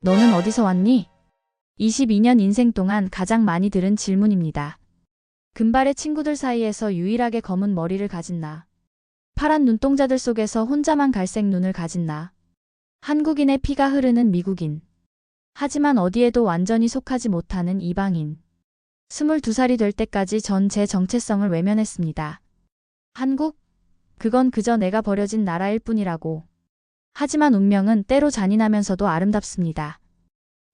너는 어디서 왔니? 22년 인생 동안 가장 많이 들은 질문입니다. 금발의 친구들 사이에서 유일하게 검은 머리를 가진 나. 파란 눈동자들 속에서 혼자만 갈색 눈을 가진 나. 한국인의 피가 흐르는 미국인. 하지만 어디에도 완전히 속하지 못하는 이방인. 22살이 될 때까지 전 제 정체성을 외면했습니다. 한국? 그건 그저 내가 버려진 나라일 뿐이라고. 하지만 운명은 때로 잔인하면서도 아름답습니다.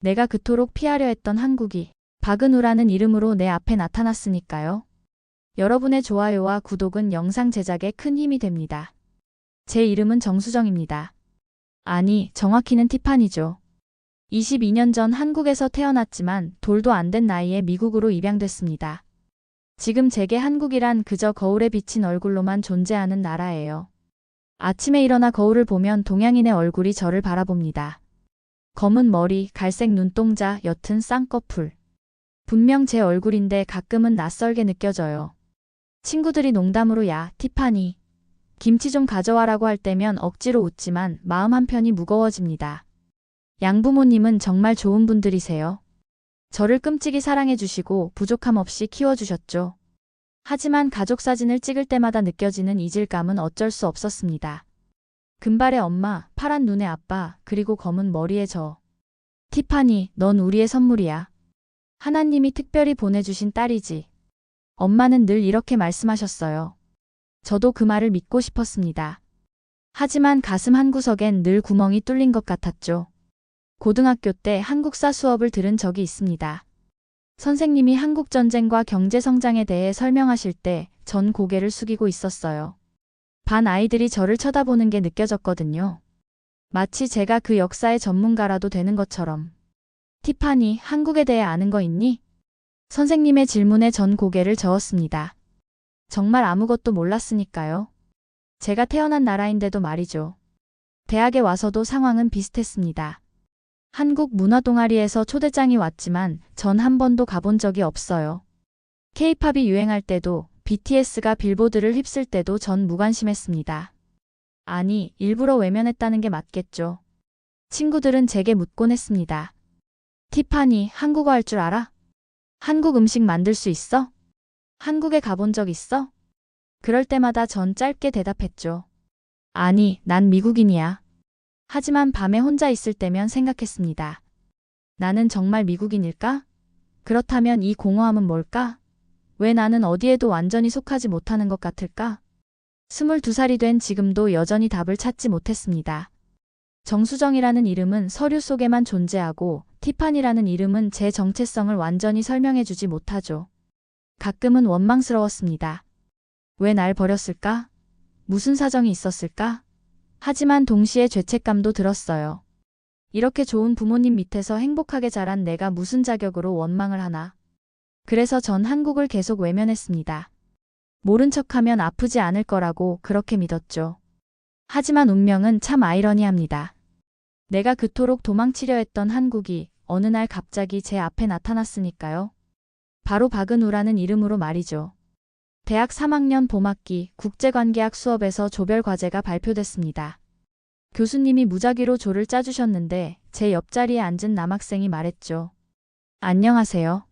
내가 그토록 피하려 했던 한국이 박은우라는 이름으로 내 앞에 나타났으니까요. 여러분의 좋아요와 구독은 영상 제작에 큰 힘이 됩니다. 제 이름은 정수정입니다. 아니, 정확히는 티파니죠. 22년 전 한국에서 태어났지만 돌도 안 된 나이에 미국으로 입양됐습니다. 지금 제게 한국이란 그저 거울에 비친 얼굴로만 존재하는 나라예요. 아침에 일어나 거울을 보면 동양인의 얼굴이 저를 바라봅니다. 검은 머리, 갈색 눈동자, 옅은 쌍꺼풀. 분명 제 얼굴인데 가끔은 낯설게 느껴져요. 친구들이 농담으로 야, 티파니. 김치 좀 가져와라고 할 때면 억지로 웃지만 마음 한편이 무거워집니다. 양부모님은 정말 좋은 분들이세요. 저를 끔찍이 사랑해 주시고 부족함 없이 키워주셨죠. 하지만 가족 사진을 찍을 때마다 느껴지는 이질감은 어쩔 수 없었습니다. 금발의 엄마, 파란 눈의 아빠, 그리고 검은 머리의 저. 티파니, 넌 우리의 선물이야. 하나님이 특별히 보내주신 딸이지. 엄마는 늘 이렇게 말씀하셨어요. 저도 그 말을 믿고 싶었습니다. 하지만 가슴 한구석엔 늘 구멍이 뚫린 것 같았죠. 고등학교 때 한국사 수업을 들은 적이 있습니다. 선생님이 한국전쟁과 경제성장에 대해 설명하실 때 전 고개를 숙이고 있었어요. 반 아이들이 저를 쳐다보는 게 느껴졌거든요. 마치 제가 그 역사의 전문가라도 되는 것처럼. 티파니, 한국에 대해 아는 거 있니? 선생님의 질문에 전 고개를 저었습니다. 정말 아무것도 몰랐으니까요. 제가 태어난 나라인데도 말이죠. 대학에 와서도 상황은 비슷했습니다. 한국 문화 동아리에서 초대장이 왔지만 전 한 번도 가본 적이 없어요. K-팝이 유행할 때도 BTS가 빌보드를 휩쓸 때도 전 무관심했습니다. 아니, 일부러 외면했다는 게 맞겠죠. 친구들은 제게 묻곤 했습니다. 티파니, 한국어 할 줄 알아? 한국 음식 만들 수 있어? 한국에 가본 적 있어? 그럴 때마다 전 짧게 대답했죠. 아니, 난 미국인이야. 하지만 밤에 혼자 있을 때면 생각했습니다. 나는 정말 미국인일까? 그렇다면 이 공허함은 뭘까? 왜 나는 어디에도 완전히 속하지 못하는 것 같을까? 22살이 된 지금도 여전히 답을 찾지 못했습니다. 정수정이라는 이름은 서류 속에만 존재하고 티파니라는 이름은 제 정체성을 완전히 설명해주지 못하죠. 가끔은 원망스러웠습니다. 왜 날 버렸을까? 무슨 사정이 있었을까? 하지만 동시에 죄책감도 들었어요. 이렇게 좋은 부모님 밑에서 행복하게 자란 내가 무슨 자격으로 원망을 하나? 그래서 전 한국을 계속 외면했습니다. 모른 척하면 아프지 않을 거라고 그렇게 믿었죠. 하지만 운명은 참 아이러니합니다. 내가 그토록 도망치려 했던 한국이 어느 날 갑자기 제 앞에 나타났으니까요. 바로 박은우라는 이름으로 말이죠. 대학 3학년 봄학기 국제관계학 수업에서 조별 과제가 발표됐습니다. 교수님이 무작위로 조를 짜주셨는데 제 옆자리에 앉은 남학생이 말했죠. 안녕하세요.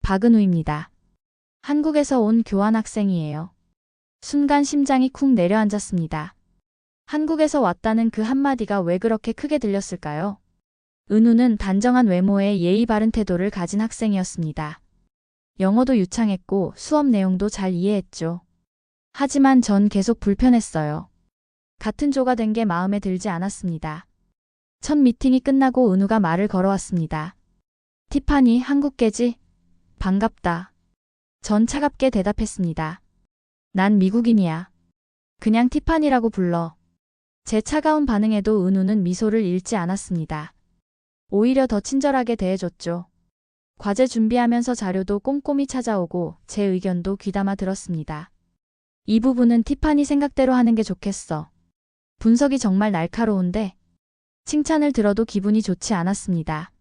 박은우입니다. 한국에서 온 교환학생이에요. 순간 심장이 쿵 내려앉았습니다. 한국에서 왔다는 그 한마디가 왜 그렇게 크게 들렸을까요? 은우는 단정한 외모에 예의 바른 태도를 가진 학생이었습니다. 영어도 유창했고 수업 내용도 잘 이해했죠. 하지만 전 계속 불편했어요. 같은 조가 된 게 마음에 들지 않았습니다. 첫 미팅이 끝나고 은우가 말을 걸어왔습니다. 티파니, 한국계지? 반갑다. 전 차갑게 대답했습니다. 난 미국인이야. 그냥 티파니라고 불러. 제 차가운 반응에도 은우는 미소를 잃지 않았습니다. 오히려 더 친절하게 대해줬죠. 과제 준비하면서 자료도 꼼꼼히 찾아오고 제 의견도 귀담아 들었습니다. 이 부분은 티파니 생각대로 하는 게 좋겠어. 분석이 정말 날카로운데 칭찬을 들어도 기분이 좋지 않았습니다.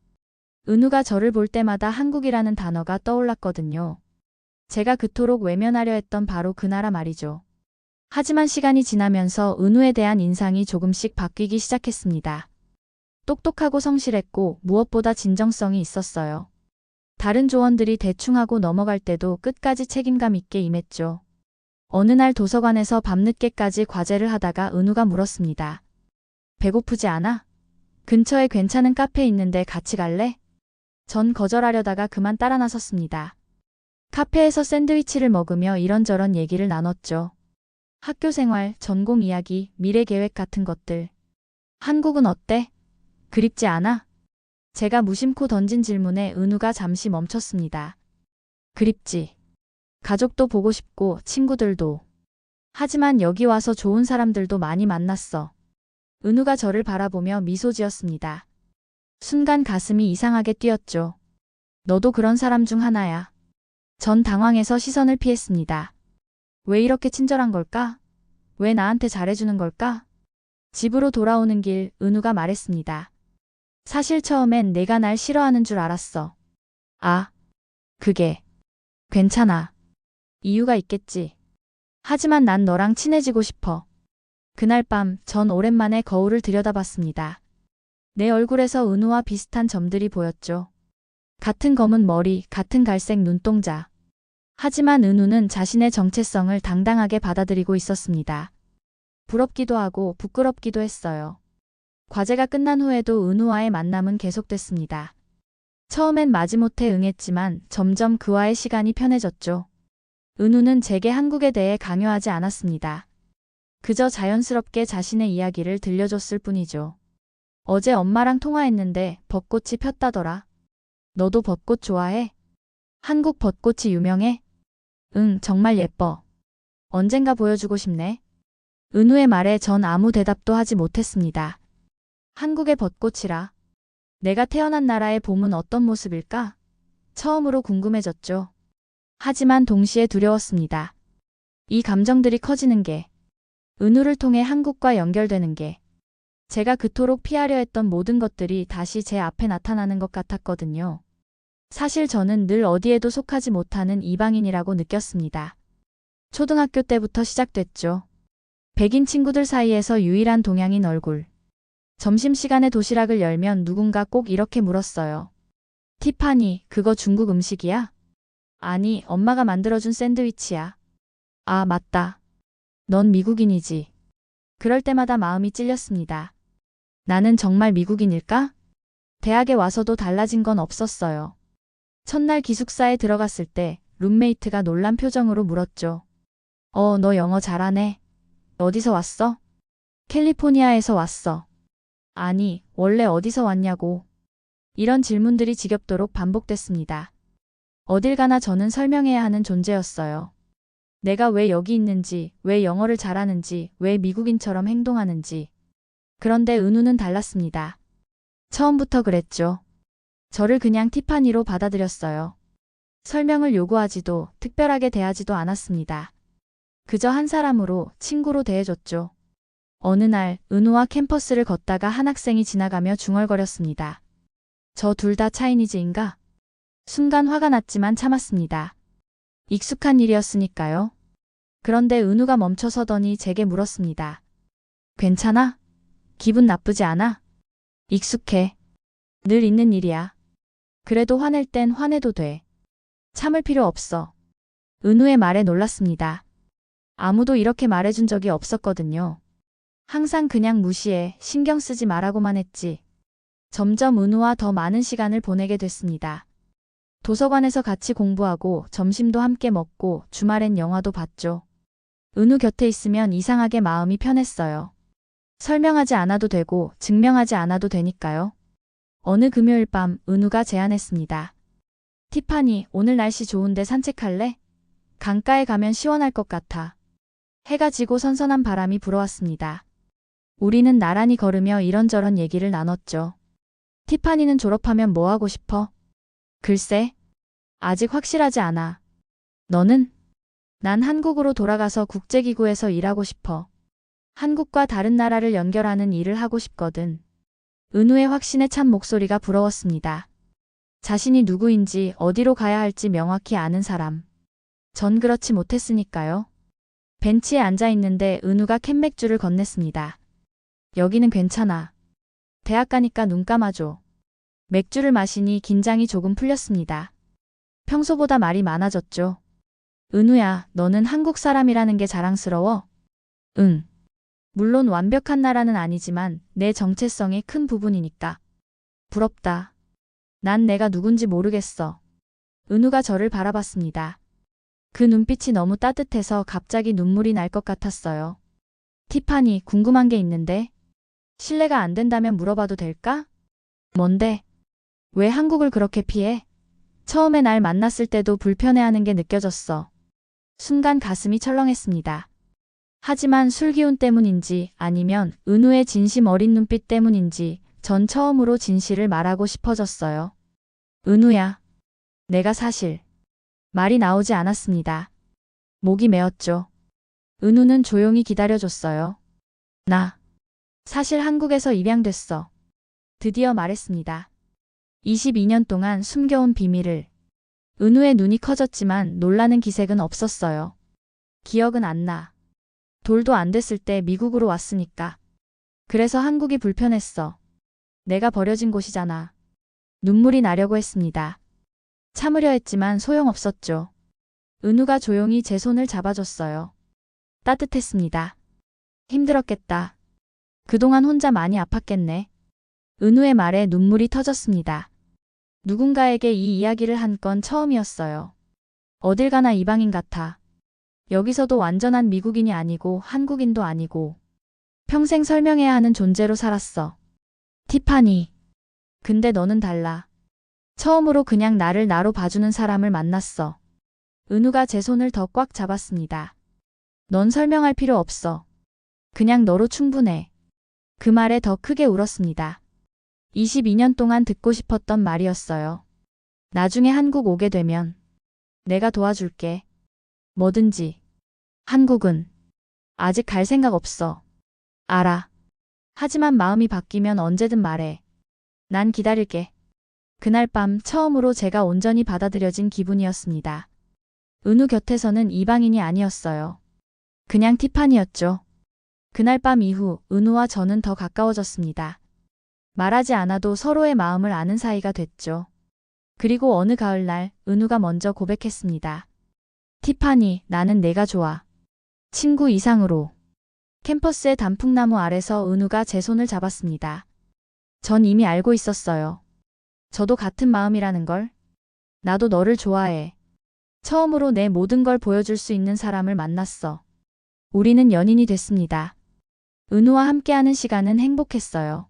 은우가 저를 볼 때마다 한국이라는 단어가 떠올랐거든요. 제가 그토록 외면하려 했던 바로 그 나라 말이죠. 하지만 시간이 지나면서 은우에 대한 인상이 조금씩 바뀌기 시작했습니다. 똑똑하고 성실했고 무엇보다 진정성이 있었어요. 다른 조원들이 대충 하고 넘어갈 때도 끝까지 책임감 있게 임했죠. 어느 날 도서관에서 밤늦게까지 과제를 하다가 은우가 물었습니다. 배고프지 않아? 근처에 괜찮은 카페 있는데 같이 갈래? 전 거절하려다가 그만 따라 나섰습니다. 카페에서 샌드위치를 먹으며 이런저런 얘기를 나눴죠. 학교 생활, 전공 이야기, 미래 계획 같은 것들. 한국은 어때? 그립지 않아? 제가 무심코 던진 질문에 은우가 잠시 멈췄습니다. 그립지. 가족도 보고 싶고 친구들도. 하지만 여기 와서 좋은 사람들도 많이 만났어. 은우가 저를 바라보며 미소 지었습니다. 순간 가슴이 이상하게 뛰었죠. 너도 그런 사람 중 하나야. 전 당황해서 시선을 피했습니다. 왜 이렇게 친절한 걸까? 왜 나한테 잘해주는 걸까? 집으로 돌아오는 길 은우가 말했습니다. 사실 처음엔 내가 날 싫어하는 줄 알았어. 아, 그게. 괜찮아. 이유가 있겠지. 하지만 난 너랑 친해지고 싶어. 그날 밤 전 오랜만에 거울을 들여다봤습니다. 내 얼굴에서 은우와 비슷한 점들이 보였죠. 같은 검은 머리, 같은 갈색 눈동자. 하지만 은우는 자신의 정체성을 당당하게 받아들이고 있었습니다. 부럽기도 하고 부끄럽기도 했어요. 과제가 끝난 후에도 은우와의 만남은 계속됐습니다. 처음엔 마지못해 응했지만 점점 그와의 시간이 편해졌죠. 은우는 제게 한국에 대해 강요하지 않았습니다. 그저 자연스럽게 자신의 이야기를 들려줬을 뿐이죠. 어제 엄마랑 통화했는데 벚꽃이 폈다더라. 너도 벚꽃 좋아해? 한국 벚꽃이 유명해? 응, 정말 예뻐. 언젠가 보여주고 싶네. 은우의 말에 전 아무 대답도 하지 못했습니다. 한국의 벚꽃이라. 내가 태어난 나라의 봄은 어떤 모습일까? 처음으로 궁금해졌죠. 하지만 동시에 두려웠습니다. 이 감정들이 커지는 게, 은우를 통해 한국과 연결되는 게, 제가 그토록 피하려 했던 모든 것들이 다시 제 앞에 나타나는 것 같았거든요. 사실 저는 늘 어디에도 속하지 못하는 이방인이라고 느꼈습니다. 초등학교 때부터 시작됐죠. 백인 친구들 사이에서 유일한 동양인 얼굴. 점심시간에 도시락을 열면 누군가 꼭 이렇게 물었어요. 티파니, 그거 중국 음식이야? 아니, 엄마가 만들어준 샌드위치야. 아, 맞다. 넌 미국인이지. 그럴 때마다 마음이 찔렸습니다. 나는 정말 미국인일까? 대학에 와서도 달라진 건 없었어요. 첫날 기숙사에 들어갔을 때 룸메이트가 놀란 표정으로 물었죠. 너 영어 잘하네. 어디서 왔어? 캘리포니아에서 왔어. 아니, 원래 어디서 왔냐고. 이런 질문들이 지겹도록 반복됐습니다. 어딜 가나 저는 설명해야 하는 존재였어요. 내가 왜 여기 있는지, 왜 영어를 잘하는지, 왜 미국인처럼 행동하는지. 그런데 은우는 달랐습니다. 처음부터 그랬죠. 저를 그냥 티파니로 받아들였어요. 설명을 요구하지도 특별하게 대하지도 않았습니다. 그저 한 사람으로 친구로 대해줬죠. 어느 날 은우와 캠퍼스를 걷다가 한 학생이 지나가며 중얼거렸습니다. 저 둘 다 차이니즈인가? 순간 화가 났지만 참았습니다. 익숙한 일이었으니까요. 그런데 은우가 멈춰서더니 제게 물었습니다. 괜찮아? 기분 나쁘지 않아? 익숙해. 늘 있는 일이야. 그래도 화낼 땐 화내도 돼. 참을 필요 없어. 은우의 말에 놀랐습니다. 아무도 이렇게 말해준 적이 없었거든요. 항상 그냥 무시해, 신경 쓰지 말라고만 했지. 점점 은우와 더 많은 시간을 보내게 됐습니다. 도서관에서 같이 공부하고 점심도 함께 먹고 주말엔 영화도 봤죠. 은우 곁에 있으면 이상하게 마음이 편했어요. 설명하지 않아도 되고 증명하지 않아도 되니까요. 어느 금요일 밤 은우가 제안했습니다. 티파니, 오늘 날씨 좋은데 산책할래? 강가에 가면 시원할 것 같아. 해가 지고 선선한 바람이 불어왔습니다. 우리는 나란히 걸으며 이런저런 얘기를 나눴죠. 티파니는 졸업하면 뭐 하고 싶어? 글쎄, 아직 확실하지 않아. 너는? 난 한국으로 돌아가서 국제기구에서 일하고 싶어. 한국과 다른 나라를 연결하는 일을 하고 싶거든. 은우의 확신에 찬 목소리가 부러웠습니다. 자신이 누구인지 어디로 가야 할지 명확히 아는 사람. 전 그렇지 못했으니까요. 벤치에 앉아 있는데 은우가 캔맥주를 건넸습니다. 여기는 괜찮아. 대학 가니까 눈 감아줘. 맥주를 마시니 긴장이 조금 풀렸습니다. 평소보다 말이 많아졌죠. 은우야, 너는 한국 사람이라는 게 자랑스러워? 응. 물론 완벽한 나라는 아니지만 내 정체성의 큰 부분이니까. 부럽다. 난 내가 누군지 모르겠어. 은우가 저를 바라봤습니다. 그 눈빛이 너무 따뜻해서 갑자기 눈물이 날 것 같았어요. 티파니, 궁금한 게 있는데. 실례가 안 된다면 물어봐도 될까? 뭔데? 왜 한국을 그렇게 피해? 처음에 날 만났을 때도 불편해하는 게 느껴졌어. 순간 가슴이 철렁했습니다. 하지만 술 기운 때문인지 아니면 은우의 진심 어린 눈빛 때문인지 전 처음으로 진실을 말하고 싶어졌어요. 은우야, 내가 사실 말이 나오지 않았습니다. 목이 메었죠. 은우는 조용히 기다려줬어요. 나 사실 한국에서 입양됐어. 드디어 말했습니다. 22년 동안 숨겨온 비밀을. 은우의 눈이 커졌지만 놀라는 기색은 없었어요. 기억은 안 나. 돌도 안 됐을 때 미국으로 왔으니까. 그래서 한국이 불편했어. 내가 버려진 곳이잖아. 눈물이 나려고 했습니다. 참으려 했지만 소용없었죠. 은우가 조용히 제 손을 잡아줬어요. 따뜻했습니다. 힘들었겠다. 그동안 혼자 많이 아팠겠네. 은우의 말에 눈물이 터졌습니다. 누군가에게 이 이야기를 한 건 처음이었어요. 어딜 가나 이방인 같아. 여기서도 완전한 미국인이 아니고 한국인도 아니고 평생 설명해야 하는 존재로 살았어. 티파니. 근데 너는 달라. 처음으로 그냥 나를 나로 봐주는 사람을 만났어. 은우가 제 손을 더 꽉 잡았습니다. 넌 설명할 필요 없어. 그냥 너로 충분해. 그 말에 더 크게 울었습니다. 22년 동안 듣고 싶었던 말이었어요. 나중에 한국 오게 되면 내가 도와줄게. 뭐든지. 한국은 아직 갈 생각 없어. 알아. 하지만 마음이 바뀌면 언제든 말해. 난 기다릴게. 그날 밤 처음으로 제가 온전히 받아들여진 기분이었습니다. 은우 곁에서는 이방인이 아니었어요. 그냥 티파니였죠. 그날 밤 이후 은우와 저는 더 가까워졌습니다. 말하지 않아도 서로의 마음을 아는 사이가 됐죠. 그리고 어느 가을날 은우가 먼저 고백했습니다. 티파니, 나는 내가 좋아. 친구 이상으로. 캠퍼스의 단풍나무 아래서 은우가 제 손을 잡았습니다. 전 이미 알고 있었어요. 저도 같은 마음이라는 걸. 나도 너를 좋아해. 처음으로 내 모든 걸 보여줄 수 있는 사람을 만났어. 우리는 연인이 됐습니다. 은우와 함께하는 시간은 행복했어요.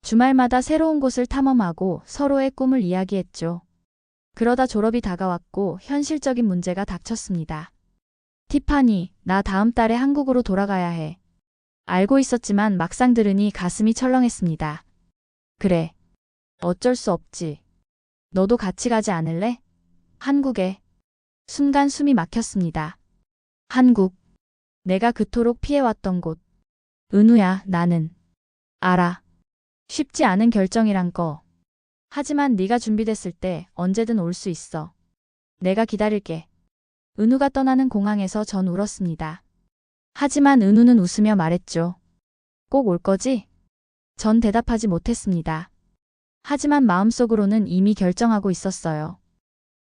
주말마다 새로운 곳을 탐험하고 서로의 꿈을 이야기했죠. 그러다 졸업이 다가왔고 현실적인 문제가 닥쳤습니다. 티파니, 나 다음 달에 한국으로 돌아가야 해. 알고 있었지만 막상 들으니 가슴이 철렁했습니다. 그래. 어쩔 수 없지. 너도 같이 가지 않을래? 한국에. 순간 숨이 막혔습니다. 한국. 내가 그토록 피해왔던 곳. 은우야, 나는. 알아. 쉽지 않은 결정이란 거. 하지만 네가 준비됐을 때 언제든 올 수 있어. 내가 기다릴게. 은우가 떠나는 공항에서 전 울었습니다. 하지만 은우는 웃으며 말했죠. 꼭 올 거지? 전 대답하지 못했습니다. 하지만 마음속으로는 이미 결정하고 있었어요.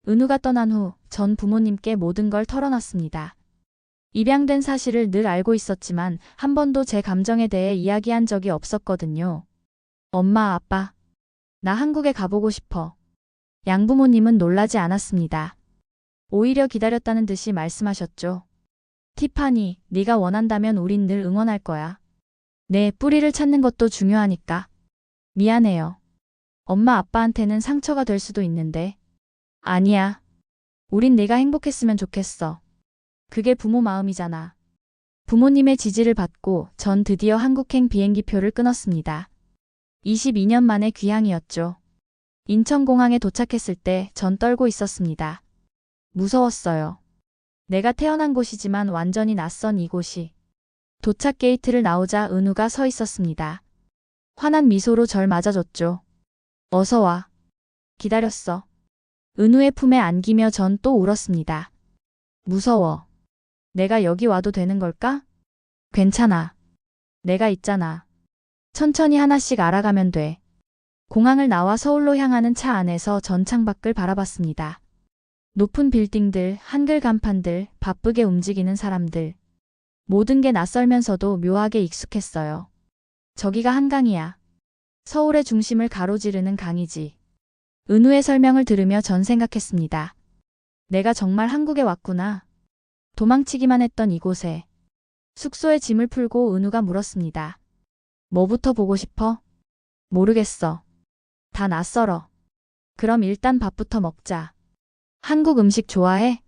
은우가 떠난 후 전 부모님께 모든 걸 털어놨습니다. 입양된 사실을 늘 알고 있었지만 한 번도 제 감정에 대해 이야기한 적이 없었거든요. 엄마, 아빠, 나 한국에 가보고 싶어. 양부모님은 놀라지 않았습니다. 오히려 기다렸다는 듯이 말씀하셨죠. 티파니, 네가 원한다면 우린 늘 응원할 거야. 내 뿌리를 찾는 것도 중요하니까. 미안해요. 엄마, 아빠한테는 상처가 될 수도 있는데. 아니야. 우린 네가 행복했으면 좋겠어. 그게 부모 마음이잖아. 부모님의 지지를 받고 전 드디어 한국행 비행기표를 끊었습니다. 22년 만에 귀향이었죠. 인천공항에 도착했을 때 전 떨고 있었습니다. 무서웠어요. 내가 태어난 곳이지만 완전히 낯선 이곳이. 도착 게이트를 나오자 은우가 서 있었습니다. 환한 미소로 절 맞아줬죠. 어서 와. 기다렸어. 은우의 품에 안기며 전 또 울었습니다. 무서워. 내가 여기 와도 되는 걸까? 괜찮아. 내가 있잖아. 천천히 하나씩 알아가면 돼. 공항을 나와 서울로 향하는 차 안에서 전 창밖을 바라봤습니다. 높은 빌딩들, 한글 간판들, 바쁘게 움직이는 사람들. 모든 게 낯설면서도 묘하게 익숙했어요. 저기가 한강이야. 서울의 중심을 가로지르는 강이지. 은우의 설명을 들으며 전 생각했습니다. 내가 정말 한국에 왔구나. 도망치기만 했던 이곳에. 숙소에 짐을 풀고 은우가 물었습니다. 뭐부터 보고 싶어? 모르겠어. 다 낯설어. 그럼 일단 밥부터 먹자. 한국 음식 좋아해?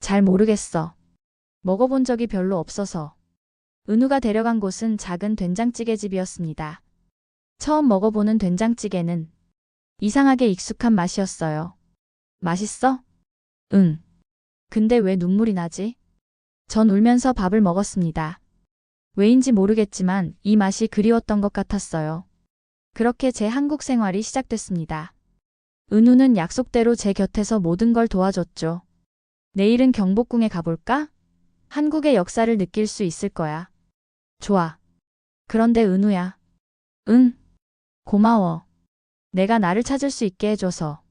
잘 모르겠어. 먹어본 적이 별로 없어서. 은우가 데려간 곳은 작은 된장찌개 집이었습니다. 처음 먹어보는 된장찌개는 이상하게 익숙한 맛이었어요. 맛있어? 응. 근데 왜 눈물이 나지? 전 울면서 밥을 먹었습니다. 왜인지 모르겠지만 이 맛이 그리웠던 것 같았어요. 그렇게 제 한국 생활이 시작됐습니다. 은우는 약속대로 제 곁에서 모든 걸 도와줬죠. 내일은 경복궁에 가볼까? 한국의 역사를 느낄 수 있을 거야. 좋아. 그런데 은우야. 응. 고마워. 내가 나를 찾을 수 있게 해줘서.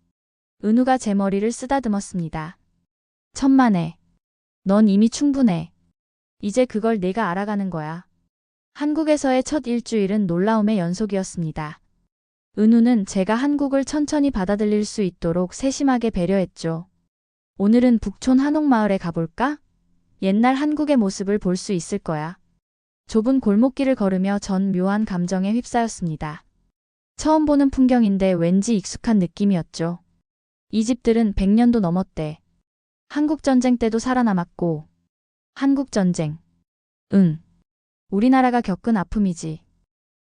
은우가 제 머리를 쓰다듬었습니다. 천만에. 넌 이미 충분해. 이제 그걸 내가 알아가는 거야. 한국에서의 첫 일주일은 놀라움의 연속이었습니다. 은우는 제가 한국을 천천히 받아들일 수 있도록 세심하게 배려했죠. 오늘은 북촌 한옥마을에 가볼까? 옛날 한국의 모습을 볼 수 있을 거야. 좁은 골목길을 걸으며 전 묘한 감정에 휩싸였습니다. 처음 보는 풍경인데 왠지 익숙한 느낌이었죠. 이 집들은 100년도 넘었대. 한국전쟁 때도 살아남았고. 한국전쟁. 응. 우리나라가 겪은 아픔이지.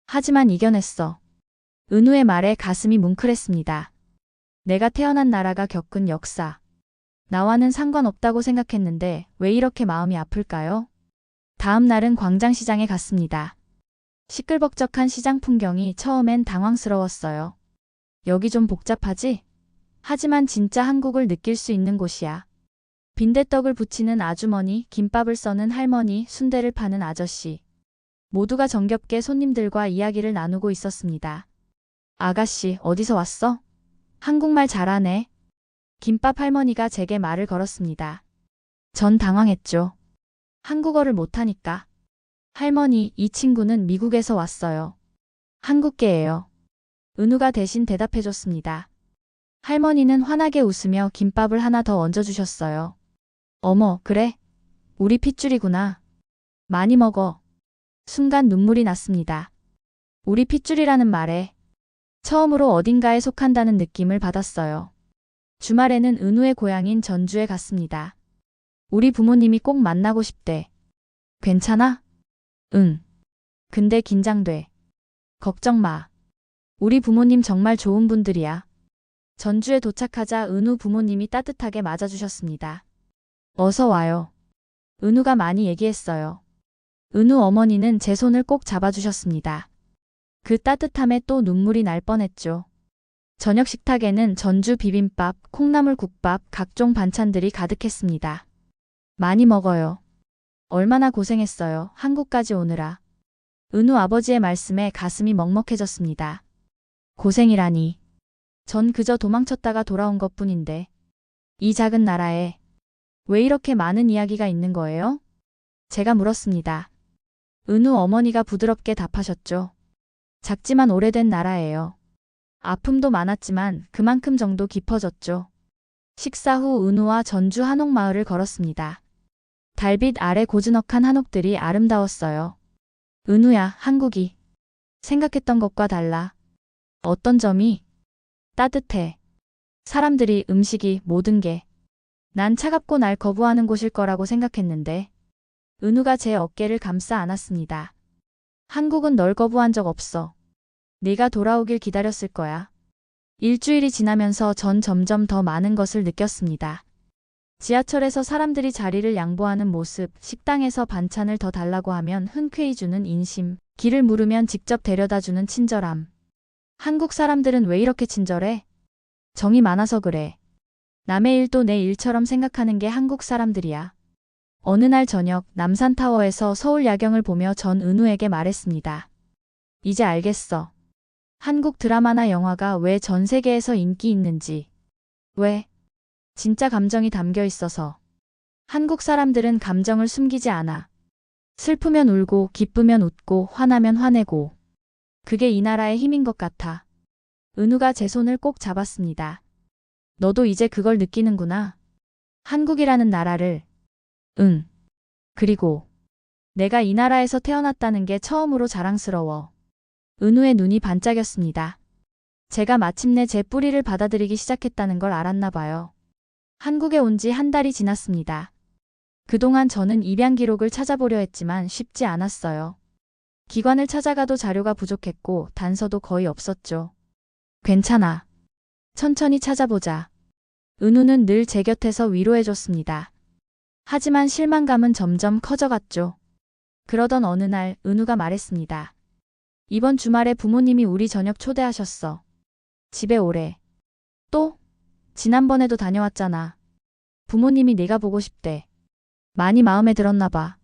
하지만 이겨냈어. 은우의 말에 가슴이 뭉클했습니다. 내가 태어난 나라가 겪은 역사. 나와는 상관없다고 생각했는데 왜 이렇게 마음이 아플까요? 다음 날은 광장시장에 갔습니다. 시끌벅적한 시장 풍경이 처음엔 당황스러웠어요. 여기 좀 복잡하지? 하지만 진짜 한국을 느낄 수 있는 곳이야. 빈대떡을 부치는 아주머니, 김밥을 써는 할머니, 순대를 파는 아저씨. 모두가 정겹게 손님들과 이야기를 나누고 있었습니다. 아가씨, 어디서 왔어? 한국말 잘하네. 김밥 할머니가 제게 말을 걸었습니다. 전 당황했죠. 한국어를 못하니까. 할머니, 이 친구는 미국에서 왔어요. 한국계예요. 은우가 대신 대답해줬습니다. 할머니는 환하게 웃으며 김밥을 하나 더 얹어주셨어요. 어머, 그래? 우리 핏줄이구나. 많이 먹어. 순간 눈물이 났습니다. 우리 핏줄이라는 말에 처음으로 어딘가에 속한다는 느낌을 받았어요. 주말에는 은우의 고향인 전주에 갔습니다. 우리 부모님이 꼭 만나고 싶대. 괜찮아? 응. 근데 긴장돼. 걱정 마. 우리 부모님 정말 좋은 분들이야. 전주에 도착하자 은우 부모님이 따뜻하게 맞아주셨습니다. 어서 와요. 은우가 많이 얘기했어요. 은우 어머니는 제 손을 꼭 잡아주셨습니다. 그 따뜻함에 또 눈물이 날 뻔했죠. 저녁 식탁에는 전주 비빔밥, 콩나물 국밥, 각종 반찬들이 가득했습니다. 많이 먹어요. 얼마나 고생했어요. 한국까지 오느라. 은우 아버지의 말씀에 가슴이 먹먹해졌습니다. 고생이라니. 전 그저 도망쳤다가 돌아온 것뿐인데. 이 작은 나라에 왜 이렇게 많은 이야기가 있는 거예요? 제가 물었습니다. 은우 어머니가 부드럽게 답하셨죠. 작지만 오래된 나라예요. 아픔도 많았지만 그만큼 정도 깊어졌죠. 식사 후 은우와 전주 한옥마을을 걸었습니다. 달빛 아래 고즈넉한 한옥들이 아름다웠어요. 은우야, 한국이 생각했던 것과 달라. 어떤 점이? 따뜻해. 사람들이, 음식이, 모든 게. 난 차갑고 날 거부하는 곳일 거라고 생각했는데. 은우가 제 어깨를 감싸 안았습니다. 한국은 널 거부한 적 없어. 네가 돌아오길 기다렸을 거야. 일주일이 지나면서 전 점점 더 많은 것을 느꼈습니다. 지하철에서 사람들이 자리를 양보하는 모습, 식당에서 반찬을 더 달라고 하면 흔쾌히 주는 인심, 길을 물으면 직접 데려다주는 친절함. 한국 사람들은 왜 이렇게 친절해? 정이 많아서 그래. 남의 일도 내 일처럼 생각하는 게 한국 사람들이야. 어느 날 저녁 남산타워에서 서울 야경을 보며 전 은우에게 말했습니다. 이제 알겠어. 한국 드라마나 영화가 왜 전 세계에서 인기 있는지. 왜? 진짜 감정이 담겨 있어서. 한국 사람들은 감정을 숨기지 않아. 슬프면 울고, 기쁘면 웃고, 화나면 화내고. 그게 이 나라의 힘인 것 같아. 은우가 제 손을 꼭 잡았습니다. 너도 이제 그걸 느끼는구나. 한국이라는 나라를. 응. 그리고 내가 이 나라에서 태어났다는 게 처음으로 자랑스러워. 은우의 눈이 반짝였습니다. 제가 마침내 제 뿌리를 받아들이기 시작했다는 걸 알았나 봐요. 한국에 온 지 한 달이 지났습니다. 그동안 저는 입양 기록을 찾아보려 했지만 쉽지 않았어요. 기관을 찾아가도 자료가 부족했고 단서도 거의 없었죠. 괜찮아. 천천히 찾아보자. 은우는 늘 제 곁에서 위로해줬습니다. 하지만 실망감은 점점 커져갔죠. 그러던 어느 날 은우가 말했습니다. 이번 주말에 부모님이 우리 저녁 초대하셨어. 집에 오래. 또? 지난번에도 다녀왔잖아. 부모님이 네가 보고 싶대. 많이 마음에 들었나 봐.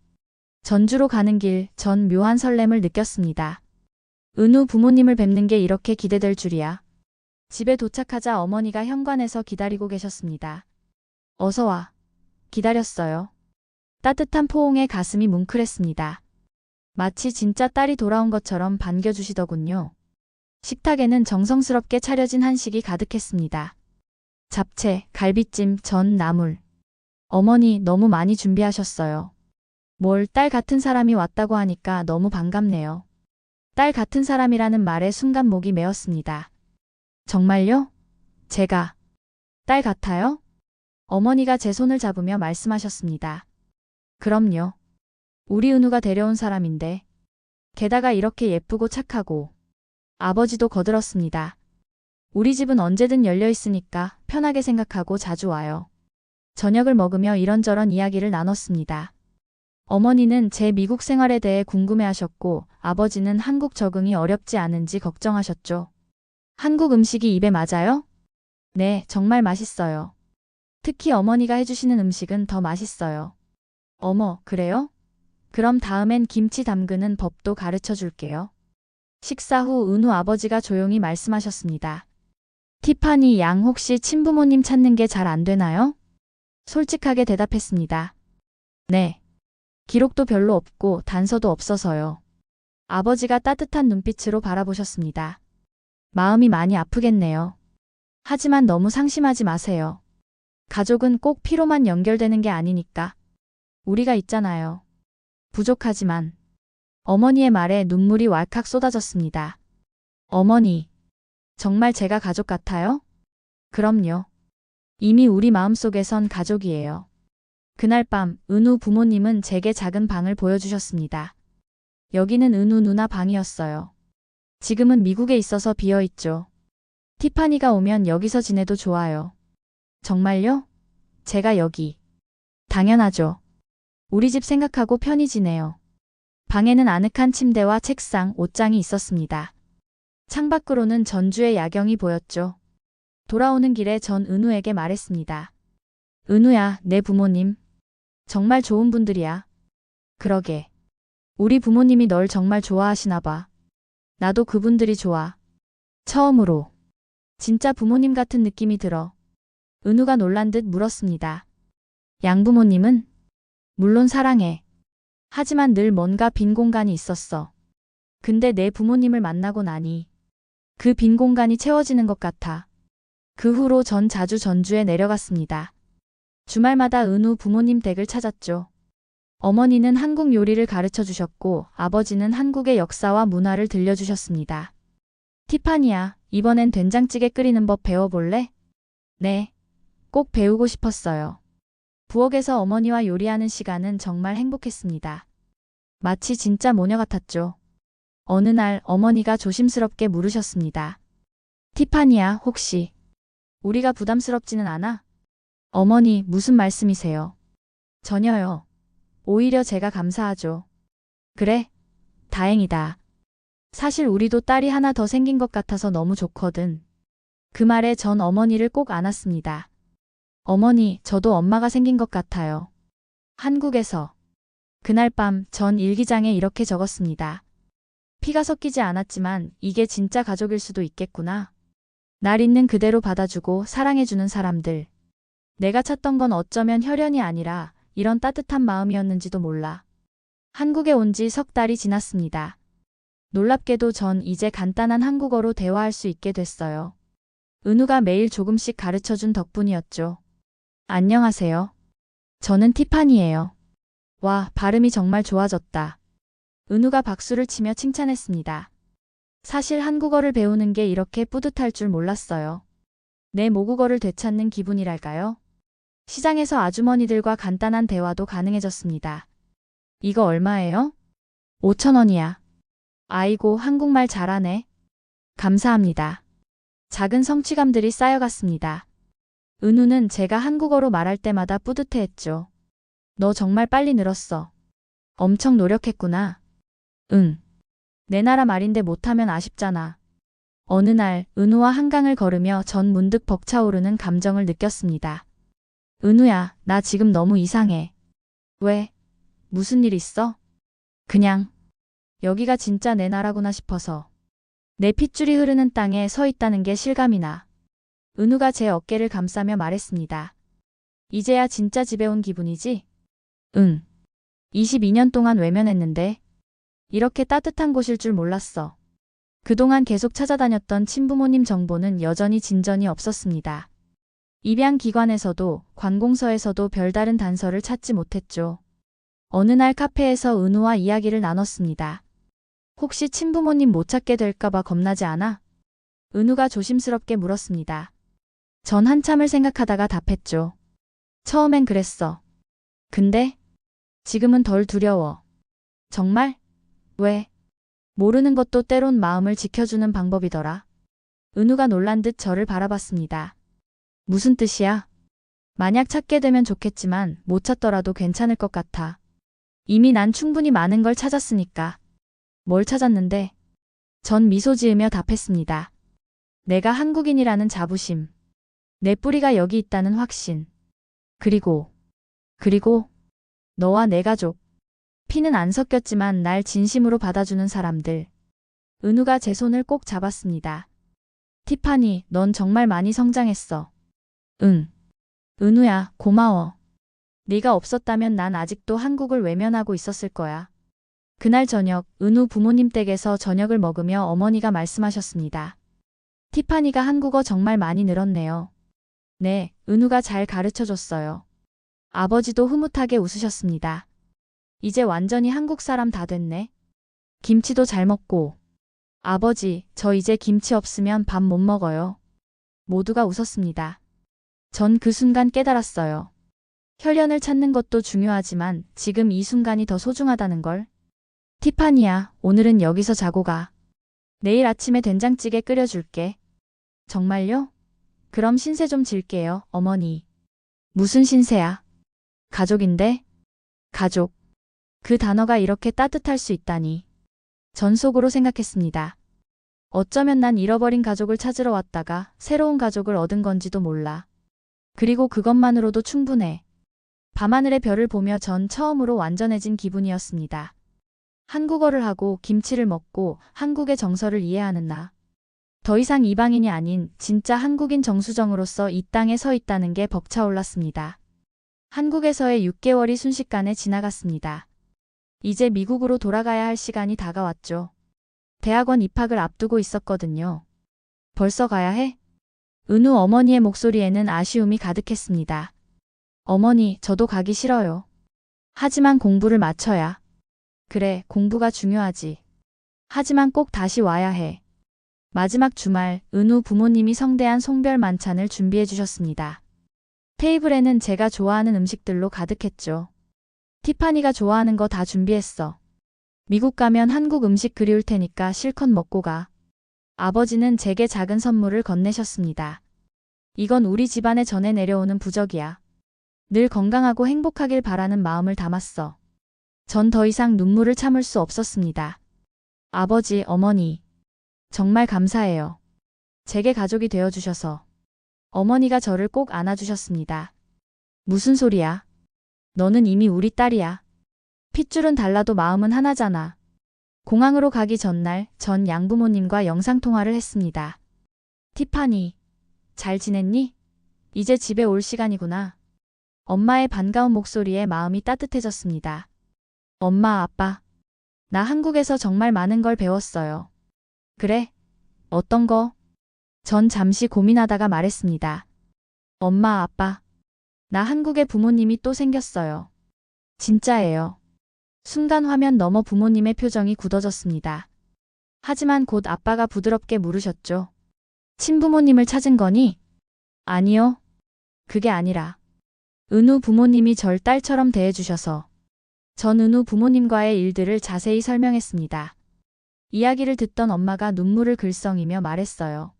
전주로 가는 길 전 묘한 설렘을 느꼈습니다. 은우 부모님을 뵙는 게 이렇게 기대될 줄이야. 집에 도착하자 어머니가 현관에서 기다리고 계셨습니다. 어서 와. 기다렸어요. 따뜻한 포옹에 가슴이 뭉클했습니다. 마치 진짜 딸이 돌아온 것처럼 반겨주시더군요. 식탁에는 정성스럽게 차려진 한식이 가득했습니다. 잡채, 갈비찜, 전, 나물. 어머니 너무 많이 준비하셨어요. 뭘 딸 같은 사람이 왔다고 하니까 너무 반갑네요. 딸 같은 사람이라는 말에 순간 목이 메었습니다. 정말요? 제가 딸 같아요? 어머니가 제 손을 잡으며 말씀하셨습니다. 그럼요. 우리 은우가 데려온 사람인데. 게다가 이렇게 예쁘고 착하고. 아버지도 거들었습니다. 우리 집은 언제든 열려 있으니까 편하게 생각하고 자주 와요. 저녁을 먹으며 이런저런 이야기를 나눴습니다. 어머니는 제 미국 생활에 대해 궁금해하셨고 아버지는 한국 적응이 어렵지 않은지 걱정하셨죠. 한국 음식이 입에 맞아요? 네, 정말 맛있어요. 특히 어머니가 해주시는 음식은 더 맛있어요. 어머, 그래요? 그럼 다음엔 김치 담그는 법도 가르쳐 줄게요. 식사 후 은우 아버지가 조용히 말씀하셨습니다. 티파니 양 혹시 친부모님 찾는 게 잘 안 되나요? 솔직하게 대답했습니다. 네. 기록도 별로 없고 단서도 없어서요. 아버지가 따뜻한 눈빛으로 바라보셨습니다. 마음이 많이 아프겠네요. 하지만 너무 상심하지 마세요. 가족은 꼭 피로만 연결되는 게 아니니까. 우리가 있잖아요. 부족하지만. 어머니의 말에 눈물이 왈칵 쏟아졌습니다. 어머니, 정말 제가 가족 같아요? 그럼요. 이미 우리 마음속에선 가족이에요. 그날 밤 은우 부모님은 제게 작은 방을 보여주셨습니다. 여기는 은우 누나 방이었어요. 지금은 미국에 있어서 비어있죠. 티파니가 오면 여기서 지내도 좋아요. 정말요? 제가 여기. 당연하죠. 우리 집 생각하고 편히 지내요. 방에는 아늑한 침대와 책상, 옷장이 있었습니다. 창밖으로는 전주의 야경이 보였죠. 돌아오는 길에 전 은우에게 말했습니다. 은우야, 내 부모님. 정말 좋은 분들이야. 그러게. 우리 부모님이 널 정말 좋아하시나 봐. 나도 그분들이 좋아. 처음으로. 진짜 부모님 같은 느낌이 들어. 은우가 놀란 듯 물었습니다. 양부모님은? 물론 사랑해. 하지만 늘 뭔가 빈 공간이 있었어. 근데 내 부모님을 만나고 나니 그 빈 공간이 채워지는 것 같아. 그 후로 전 자주 전주에 내려갔습니다. 주말마다 은우 부모님 댁을 찾았죠. 어머니는 한국 요리를 가르쳐 주셨고 아버지는 한국의 역사와 문화를 들려주셨습니다. 티파니야, 이번엔 된장찌개 끓이는 법 배워볼래? 네, 꼭 배우고 싶었어요. 부엌에서 어머니와 요리하는 시간은 정말 행복했습니다. 마치 진짜 모녀 같았죠. 어느 날 어머니가 조심스럽게 물으셨습니다. 티파니야, 혹시 우리가 부담스럽지는 않아? 어머니, 무슨 말씀이세요? 전혀요. 오히려 제가 감사하죠. 그래? 다행이다. 사실 우리도 딸이 하나 더 생긴 것 같아서 너무 좋거든. 그 말에 전 어머니를 꼭 안았습니다. 어머니, 저도 엄마가 생긴 것 같아요. 한국에서. 그날 밤 전 일기장에 이렇게 적었습니다. 피가 섞이지 않았지만 이게 진짜 가족일 수도 있겠구나. 날 있는 그대로 받아주고 사랑해주는 사람들. 내가 찾던 건 어쩌면 혈연이 아니라 이런 따뜻한 마음이었는지도 몰라. 한국에 온 지 석 달이 지났습니다. 놀랍게도 전 이제 간단한 한국어로 대화할 수 있게 됐어요. 은우가 매일 조금씩 가르쳐준 덕분이었죠. 안녕하세요. 저는 티파니예요. 와, 발음이 정말 좋아졌다. 은우가 박수를 치며 칭찬했습니다. 사실 한국어를 배우는 게 이렇게 뿌듯할 줄 몰랐어요. 내 모국어를 되찾는 기분이랄까요? 시장에서 아주머니들과 간단한 대화도 가능해졌습니다. 이거 얼마예요? 5,000원이야. 아이고, 한국말 잘하네. 감사합니다. 작은 성취감들이 쌓여갔습니다. 은우는 제가 한국어로 말할 때마다 뿌듯해했죠. 너 정말 빨리 늘었어. 엄청 노력했구나. 응. 내 나라 말인데 못하면 아쉽잖아. 어느 날 은우와 한강을 걸으며 전 문득 벅차오르는 감정을 느꼈습니다. 은우야, 나 지금 너무 이상해. 왜? 무슨 일 있어? 그냥 여기가 진짜 내 나라구나 싶어서. 내 핏줄이 흐르는 땅에 서 있다는 게 실감이 나. 은우가 제 어깨를 감싸며 말했습니다. 이제야 진짜 집에 온 기분이지? 응. 22년 동안 외면했는데 이렇게 따뜻한 곳일 줄 몰랐어. 그동안 계속 찾아다녔던 친부모님 정보는 여전히 진전이 없었습니다. 입양기관에서도 관공서에서도 별다른 단서를 찾지 못했죠. 어느 날 카페에서 은우와 이야기를 나눴습니다. 혹시 친부모님 못 찾게 될까봐 겁나지 않아? 은우가 조심스럽게 물었습니다. 전 한참을 생각하다가 답했죠. 처음엔 그랬어. 근데 지금은 덜 두려워. 정말? 왜? 모르는 것도 때론 마음을 지켜주는 방법이더라. 은우가 놀란 듯 저를 바라봤습니다. 무슨 뜻이야? 만약 찾게 되면 좋겠지만 못 찾더라도 괜찮을 것 같아. 이미 난 충분히 많은 걸 찾았으니까. 뭘 찾았는데? 전 미소 지으며 답했습니다. 내가 한국인이라는 자부심. 내 뿌리가 여기 있다는 확신. 그리고 너와 내 가족. 피는 안 섞였지만 날 진심으로 받아주는 사람들. 은우가 제 손을 꼭 잡았습니다. 티파니, 넌 정말 많이 성장했어. 응. 은우야, 고마워. 네가 없었다면 난 아직도 한국을 외면하고 있었을 거야. 그날 저녁, 은우 부모님 댁에서 저녁을 먹으며 어머니가 말씀하셨습니다. 티파니가 한국어 정말 많이 늘었네요. 네, 은우가 잘 가르쳐줬어요. 아버지도 흐뭇하게 웃으셨습니다. 이제 완전히 한국 사람 다 됐네. 김치도 잘 먹고. 아버지, 저 이제 김치 없으면 밥 못 먹어요. 모두가 웃었습니다. 전 그 순간 깨달았어요. 혈연을 찾는 것도 중요하지만 지금 이 순간이 더 소중하다는 걸. 티파니야, 오늘은 여기서 자고 가. 내일 아침에 된장찌개 끓여줄게. 정말요? 그럼 신세 좀 질게요, 어머니. 무슨 신세야? 가족인데? 가족. 그 단어가 이렇게 따뜻할 수 있다니. 전 속으로 생각했습니다. 어쩌면 난 잃어버린 가족을 찾으러 왔다가 새로운 가족을 얻은 건지도 몰라. 그리고 그것만으로도 충분해. 밤하늘의 별을 보며 전 처음으로 완전해진 기분이었습니다. 한국어를 하고 김치를 먹고 한국의 정서를 이해하는 나. 더 이상 이방인이 아닌 진짜 한국인 정수정으로서 이 땅에 서 있다는 게 벅차올랐습니다. 한국에서의 6개월이 순식간에 지나갔습니다. 이제 미국으로 돌아가야 할 시간이 다가왔죠. 대학원 입학을 앞두고 있었거든요. 벌써 가야 해? 은우 어머니의 목소리에는 아쉬움이 가득했습니다. 어머니, 저도 가기 싫어요. 하지만 공부를 마쳐야. 그래, 공부가 중요하지. 하지만 꼭 다시 와야 해. 마지막 주말, 은우 부모님이 성대한 송별 만찬을 준비해 주셨습니다. 테이블에는 제가 좋아하는 음식들로 가득했죠. 티파니가 좋아하는 거 다 준비했어. 미국 가면 한국 음식 그리울 테니까 실컷 먹고 가. 아버지는 제게 작은 선물을 건네셨습니다. 이건 우리 집안에 전해 내려오는 부적이야. 늘 건강하고 행복하길 바라는 마음을 담았어. 전 더 이상 눈물을 참을 수 없었습니다. 아버지, 어머니. 정말 감사해요. 제게 가족이 되어주셔서. 어머니가 저를 꼭 안아주셨습니다. 무슨 소리야? 너는 이미 우리 딸이야. 핏줄은 달라도 마음은 하나잖아. 공항으로 가기 전날 전 양부모님과 영상통화를 했습니다. 티파니, 잘 지냈니? 이제 집에 올 시간이구나. 엄마의 반가운 목소리에 마음이 따뜻해졌습니다. 엄마, 아빠. 나 한국에서 정말 많은 걸 배웠어요. 그래? 어떤 거? 전 잠시 고민하다가 말했습니다. 엄마, 아빠. 나 한국에 부모님이 또 생겼어요. 진짜예요. 순간 화면 너머 부모님의 표정이 굳어졌습니다. 하지만 곧 아빠가 부드럽게 물으셨죠. 친부모님을 찾은 거니? 아니요. 그게 아니라 은우 부모님이 절 딸처럼 대해주셔서 전 은우 부모님과의 일들을 자세히 설명했습니다. 이야기를 듣던 엄마가 눈물을 글썽이며 말했어요.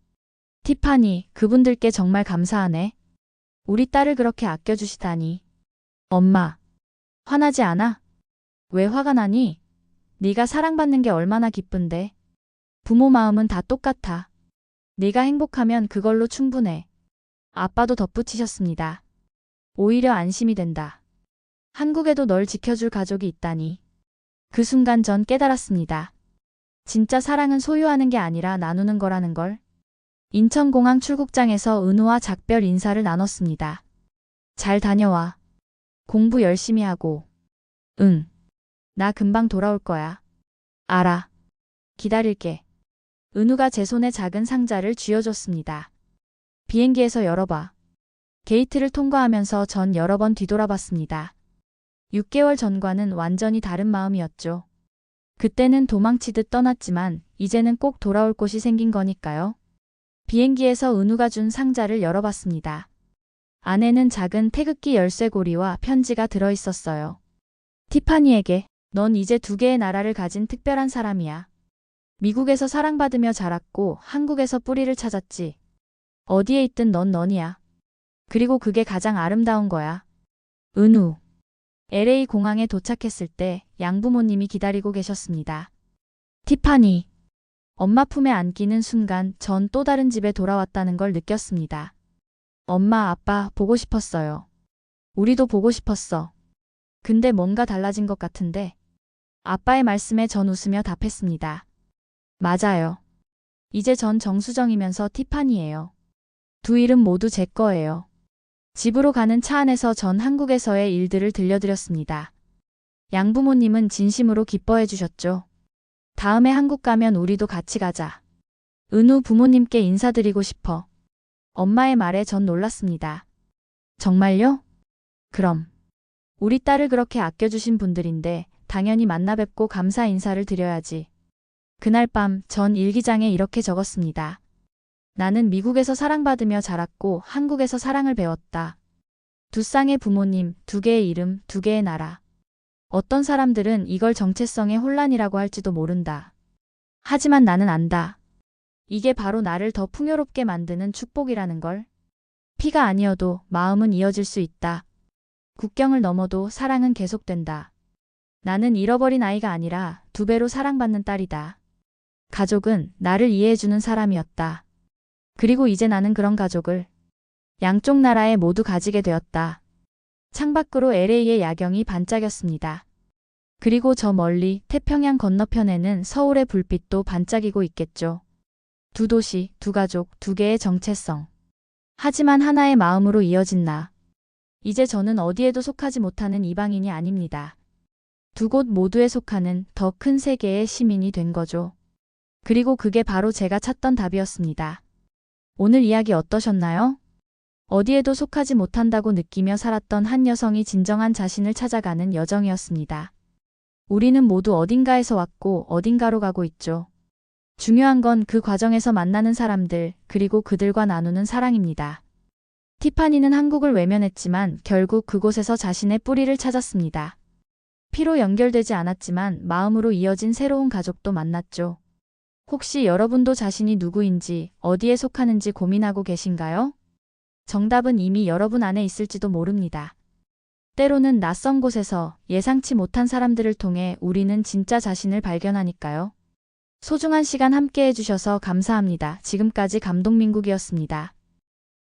티파니, 그분들께 정말 감사하네. 우리 딸을 그렇게 아껴주시다니. 엄마, 화나지 않아? 왜 화가 나니? 네가 사랑받는 게 얼마나 기쁜데. 부모 마음은 다 똑같아. 네가 행복하면 그걸로 충분해. 아빠도 덧붙이셨습니다. 오히려 안심이 된다. 한국에도 널 지켜줄 가족이 있다니. 그 순간 전 깨달았습니다. 진짜 사랑은 소유하는 게 아니라 나누는 거라는 걸. 인천공항 출국장에서 은우와 작별 인사를 나눴습니다. 잘 다녀와. 공부 열심히 하고. 응. 나 금방 돌아올 거야. 알아. 기다릴게. 은우가 제 손에 작은 상자를 쥐어줬습니다. 비행기에서 열어봐. 게이트를 통과하면서 전 여러 번 뒤돌아봤습니다. 6개월 전과는 완전히 다른 마음이었죠. 그때는 도망치듯 떠났지만 이제는 꼭 돌아올 곳이 생긴 거니까요. 비행기에서 은우가 준 상자를 열어봤습니다. 안에는 작은 태극기 열쇠고리와 편지가 들어있었어요. 티파니에게, 넌 이제 2개의 나라를 가진 특별한 사람이야. 미국에서 사랑받으며 자랐고 한국에서 뿌리를 찾았지. 어디에 있든 넌 넌이야. 그리고 그게 가장 아름다운 거야. 은우. LA 공항에 도착했을 때 양부모님이 기다리고 계셨습니다. 티파니. 엄마 품에 안기는 순간 전 또 다른 집에 돌아왔다는 걸 느꼈습니다. 엄마, 아빠 보고 싶었어요. 우리도 보고 싶었어. 근데 뭔가 달라진 것 같은데. 아빠의 말씀에 전 웃으며 답했습니다. 맞아요. 이제 전 정수정이면서 티파니예요. 두 이름 모두 제 거예요. 집으로 가는 차 안에서 전 한국에서의 일들을 들려드렸습니다. 양부모님은 진심으로 기뻐해 주셨죠. 다음에 한국 가면 우리도 같이 가자. 은우 부모님께 인사드리고 싶어. 엄마의 말에 전 놀랐습니다. 정말요? 그럼. 우리 딸을 그렇게 아껴주신 분들인데 당연히 만나 뵙고 감사 인사를 드려야지. 그날 밤 전 일기장에 이렇게 적었습니다. 나는 미국에서 사랑받으며 자랐고 한국에서 사랑을 배웠다. 2쌍의 부모님, 2개의 이름, 2개의 나라. 어떤 사람들은 이걸 정체성의 혼란이라고 할지도 모른다. 하지만 나는 안다. 이게 바로 나를 더 풍요롭게 만드는 축복이라는 걸. 피가 아니어도 마음은 이어질 수 있다. 국경을 넘어도 사랑은 계속된다. 나는 잃어버린 아이가 아니라 2배로 사랑받는 딸이다. 가족은 나를 이해해주는 사람이었다. 그리고 이제 나는 그런 가족을 양쪽 나라에 모두 가지게 되었다. 창밖으로 LA의 야경이 반짝였습니다. 그리고 저 멀리 태평양 건너편에는 서울의 불빛도 반짝이고 있겠죠. 2 도시, 2 가족, 2개의 정체성. 하지만 하나의 마음으로 이어진 나. 이제 저는 어디에도 속하지 못하는 이방인이 아닙니다. 2곳 모두에 속하는 더 큰 세계의 시민이 된 거죠. 그리고 그게 바로 제가 찾던 답이었습니다. 오늘 이야기 어떠셨나요? 어디에도 속하지 못한다고 느끼며 살았던 한 여성이 진정한 자신을 찾아가는 여정이었습니다. 우리는 모두 어딘가에서 왔고 어딘가로 가고 있죠. 중요한 건 그 과정에서 만나는 사람들, 그리고 그들과 나누는 사랑입니다. 티파니는 한국을 외면했지만 결국 그곳에서 자신의 뿌리를 찾았습니다. 피로 연결되지 않았지만 마음으로 이어진 새로운 가족도 만났죠. 혹시 여러분도 자신이 누구인지, 어디에 속하는지 고민하고 계신가요? 정답은 이미 여러분 안에 있을지도 모릅니다. 때로는 낯선 곳에서 예상치 못한 사람들을 통해 우리는 진짜 자신을 발견하니까요. 소중한 시간 함께 해주셔서 감사합니다. 지금까지 감동민국이었습니다.